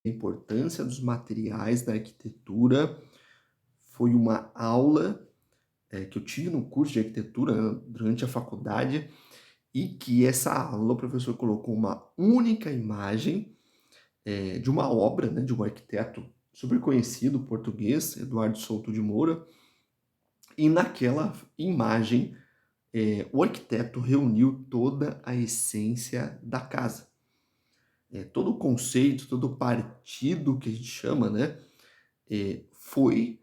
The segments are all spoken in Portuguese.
A importância dos materiais da arquitetura foi uma aula, que eu tive no curso de arquitetura, né, durante a faculdade, e que essa aula o professor colocou uma única imagem, de uma obra, né, de um arquiteto super conhecido português, Eduardo Souto de Moura, e naquela imagem, o arquiteto reuniu toda a essência da casa. Todo o conceito, todo o partido que a gente chama, né, foi,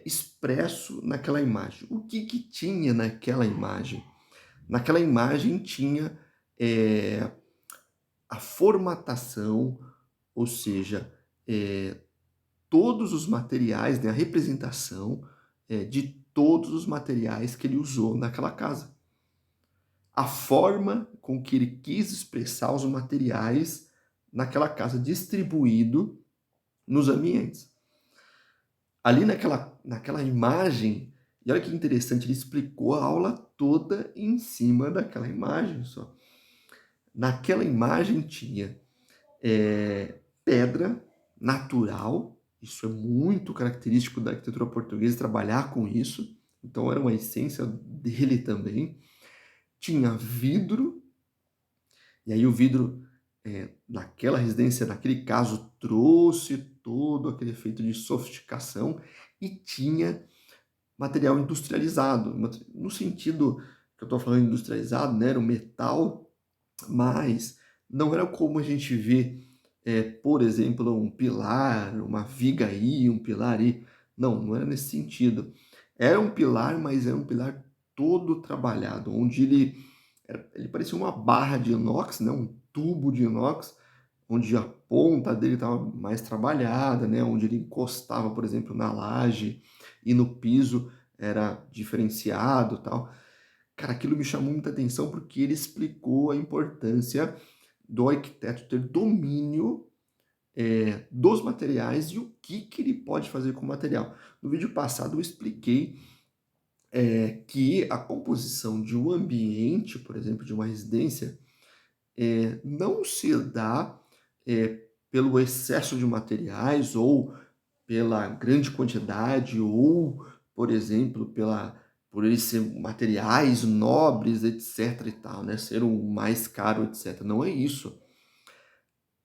expresso naquela imagem. O que que tinha naquela imagem? Naquela imagem tinha, eh, a formatação, ou seja, todos os materiais, né, a representação, de todos os materiais que ele usou naquela casa. A forma com que ele quis expressar os materiais naquela casa, distribuído nos ambientes. Ali naquela imagem, e olha que interessante, ele explicou a aula toda em cima daquela imagem só. Naquela imagem tinha, pedra natural, isso é muito característico da arquitetura portuguesa, trabalhar com isso, então era uma essência dele também. Tinha vidro, e aí o vidro, naquela residência, naquele caso, trouxe todo aquele efeito de sofisticação, e tinha material industrializado, no sentido que eu estou falando industrializado, né, era um metal, mas não era como a gente vê, por exemplo, um pilar, uma viga aí, um pilar aí. Não, não era nesse sentido. Era um pilar, mas era um pilar todo trabalhado, onde ele parecia uma barra de inox, né, um tubo de inox, onde a ponta dele estava mais trabalhada, né, onde ele encostava, por exemplo, na laje e no piso era diferenciado, tal. Cara, aquilo me chamou muita atenção porque ele explicou a importância do arquiteto ter domínio, dos materiais e o que que ele pode fazer com o material. No vídeo passado eu expliquei, que a composição de um ambiente, por exemplo, de uma residência, não se dá, pelo excesso de materiais ou pela grande quantidade ou, por exemplo, por eles ser materiais nobres, etc e tal, né, ser o mais caro, etc. Não é isso.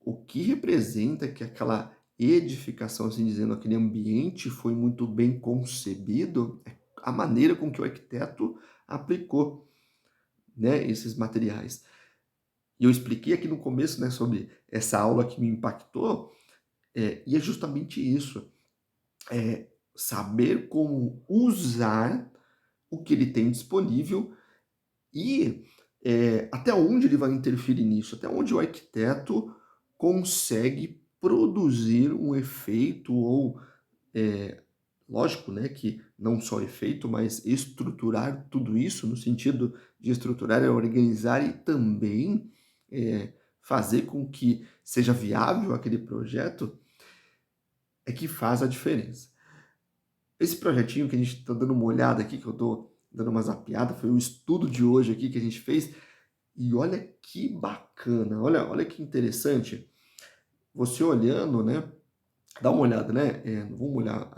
O que representa que aquela edificação, assim dizendo, aquele ambiente foi muito bem concebido, é a maneira com que o arquiteto aplicou, né, esses materiais. E eu expliquei aqui no começo, né, sobre essa aula que me impactou, e é justamente isso, saber como usar o que ele tem disponível e, até onde ele vai interferir nisso, até onde o arquiteto consegue produzir um efeito ou, lógico, né, que não só efeito, mas estruturar tudo isso, no sentido de estruturar é organizar e também, fazer com que seja viável aquele projeto, é que faz a diferença. Esse projetinho que a gente está dando uma olhada aqui, que eu estou dando uma zapiada, foi o estudo de hoje aqui que a gente fez, e olha que bacana, olha que interessante, você olhando, né, dá uma olhada, né, vamos olhar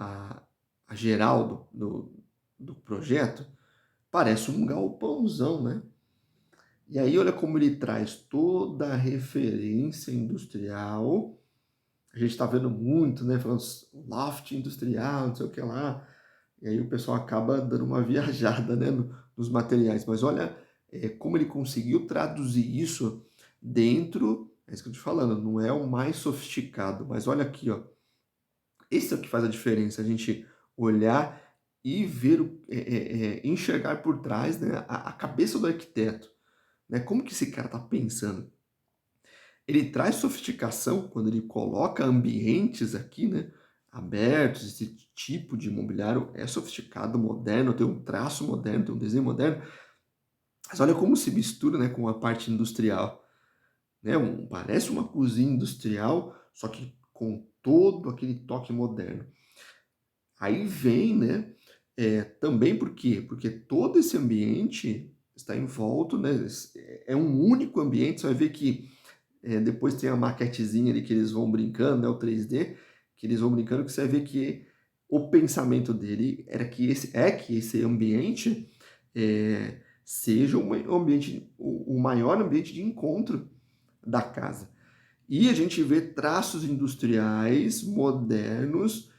a geral do projeto, parece um galpãozão, né? E aí olha como ele traz toda a referência industrial, a gente está vendo muito, né, falando loft industrial, não sei o que lá, e aí o pessoal acaba dando uma viajada, né, nos materiais. Mas olha, como ele conseguiu traduzir isso dentro, é isso que eu estou te falando, não é o mais sofisticado, mas olha aqui, ó, esse é o que faz a diferença, a gente olhar e ver, enxergar por trás, né, a cabeça do arquiteto, né, como que esse cara está pensando. Ele traz sofisticação quando ele coloca ambientes aqui, né, abertos, esse tipo de imobiliário é sofisticado, moderno, tem um traço moderno, tem um desenho moderno, mas olha como se mistura, né, com a parte industrial, né, parece uma cozinha industrial, só que com todo aquele toque moderno. Aí vem, né, também por quê? Porque todo esse ambiente está em volta, né, é um único ambiente, você vai ver que Depois tem a maquetezinha ali que eles vão brincando, né, o 3D, que eles vão brincando, que você vai ver que o pensamento dele era que esse ambiente seja um ambiente, o maior ambiente de encontro da casa. E a gente vê traços industriais modernos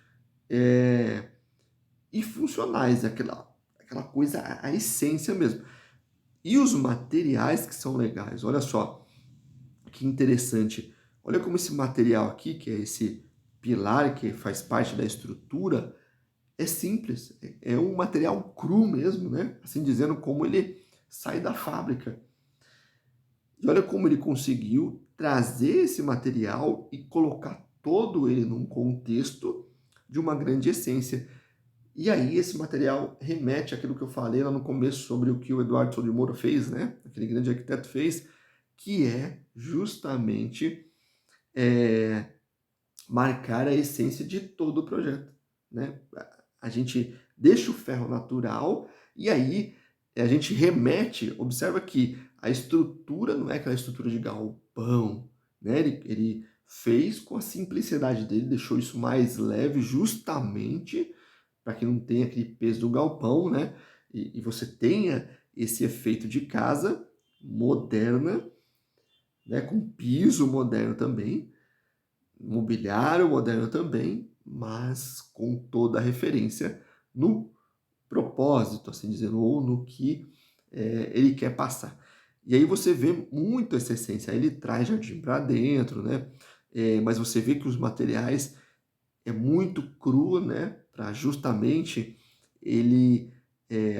é, e funcionais, aquela coisa, a essência mesmo. E os materiais que são legais, olha só que interessante. Olha como esse material aqui, que é esse pilar que faz parte da estrutura, é simples, é um material cru mesmo, né? Assim dizendo, como ele sai da fábrica. E olha como ele conseguiu trazer esse material e colocar todo ele num contexto de uma grande essência. E aí esse material remete àquilo que eu falei lá no começo sobre o que o Eduardo Souza de Moura fez, né? Aquele grande arquiteto fez, que é justamente é, marcar a essência de todo o projeto, né? A gente deixa o ferro natural e aí a gente remete, observa que a estrutura não é aquela estrutura de galpão, né? Ele fez com a simplicidade dele, deixou isso mais leve justamente para que não tenha aquele peso do galpão, né? E você tenha esse efeito de casa moderna, né? Com piso moderno também, mobiliário moderno também, mas com toda a referência no propósito, assim dizendo, ou no que ele quer passar. E aí você vê muito essa essência. Aí ele traz jardim para dentro, né? Mas você vê que os materiais é muito cru, né? Para justamente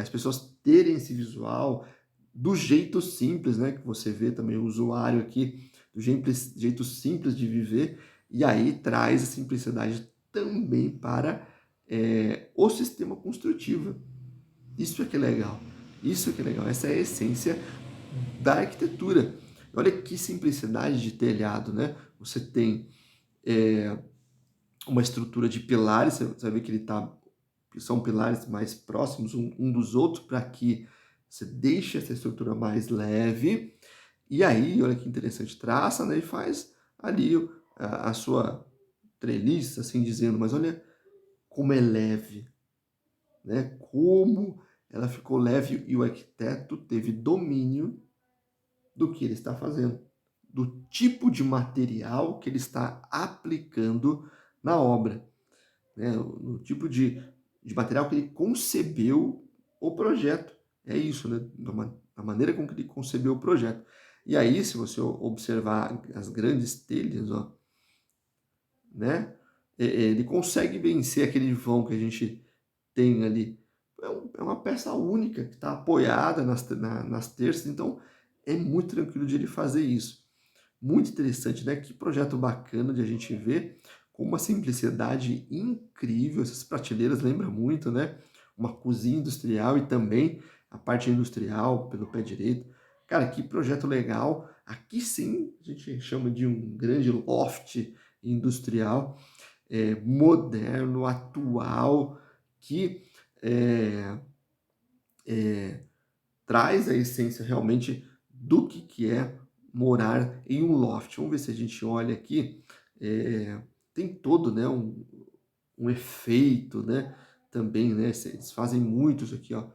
as pessoas terem esse visual do jeito simples, né? Que você vê também o usuário aqui, do jeito simples de viver, e aí traz a simplicidade também para o sistema construtivo. Isso é que é legal. Isso é que é legal. Essa é a essência da arquitetura. Olha que simplicidade de telhado, né? Você tem uma estrutura de pilares, você vai ver que são pilares mais próximos um dos outros para que você deixe essa estrutura mais leve. E aí, olha que interessante, traça, né, e faz ali a sua treliça, assim dizendo, mas olha como é leve, né? Como ela ficou leve e o arquiteto teve domínio do que ele está fazendo, do tipo de material que ele está aplicando na obra, né? No tipo de material que ele concebeu o projeto. É isso, né? Da maneira com que ele concebeu o projeto. E aí, se você observar as grandes telhas, ó, né? Ele consegue vencer aquele vão que a gente tem ali. É uma peça única que está apoiada nas terças, então é muito tranquilo de ele fazer isso. Muito interessante, né? Que projeto bacana de a gente ver, com uma simplicidade incrível. Essas prateleiras lembram muito, né? Uma cozinha industrial e também a parte industrial pelo pé direito. Cara, que projeto legal. Aqui sim a gente chama de um grande loft industrial, moderno, atual, que é, traz a essência realmente do que é morar em um loft. Vamos ver se a gente olha aqui. Tem todo, né, um efeito, né? Também, né? Eles fazem muito isso aqui, ó,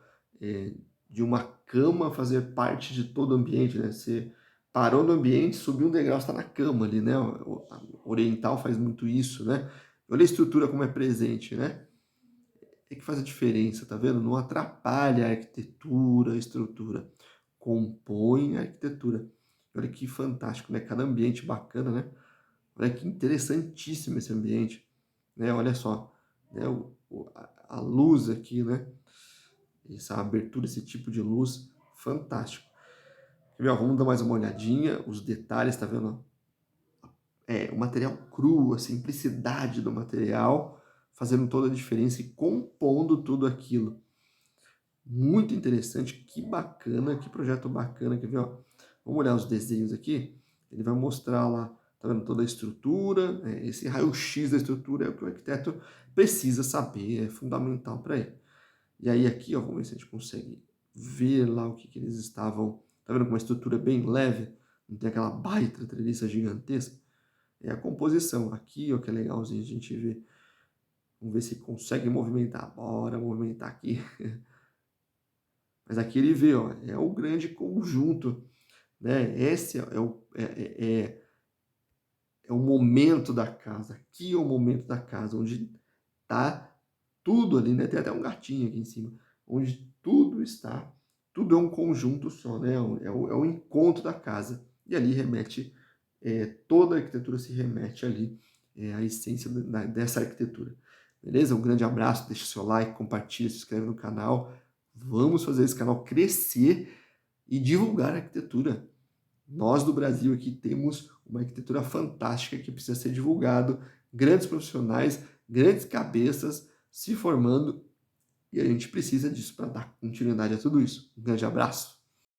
de uma cama fazer parte de todo o ambiente, né? Você parou no ambiente, subiu um degrau, está na cama ali, né? A oriental faz muito isso, né? Olha a estrutura como é presente, né? É que faz a diferença, tá vendo? Não atrapalha a arquitetura, a estrutura. Compõe a arquitetura. Olha que fantástico, né? Cada ambiente bacana, né? Olha que interessantíssimo esse ambiente, né? Olha só, né? A luz aqui, né? Essa abertura, esse tipo de luz, fantástico. Quer ver, ó, vamos dar mais uma olhadinha, os detalhes, tá vendo? O material cru, a simplicidade do material, fazendo toda a diferença e compondo tudo aquilo. Muito interessante, que bacana, que projeto bacana, quer ver, ó? Vamos olhar os desenhos aqui, ele vai mostrar lá, tá vendo, toda a estrutura, esse raio-x da estrutura é o que o arquiteto precisa saber, é fundamental para ele. E aí aqui, ó, vamos ver se a gente consegue ver lá o que eles estavam, tá vendo como a estrutura é bem leve, não tem aquela baita treliça gigantesca, é a composição. Aqui, ó, que é legalzinho a gente ver. Vamos ver se consegue movimentar. Bora movimentar aqui. Mas aqui ele vê, ó, é o grande conjunto, né? Esse é o momento da casa. Aqui é o momento da casa, onde tá tudo ali, né? Tem até um gatinho aqui em cima, onde tudo está, tudo é um conjunto só, né? É o encontro da casa. E ali remete, toda a arquitetura se remete ali, à essência dessa arquitetura. Beleza? Um grande abraço, deixa o seu like, compartilha, se inscreve no canal. Vamos fazer esse canal crescer e divulgar a arquitetura. Nós do Brasil aqui temos uma arquitetura fantástica que precisa ser divulgado, grandes profissionais, grandes cabeças se formando, e a gente precisa disso para dar continuidade a tudo isso. Um grande abraço.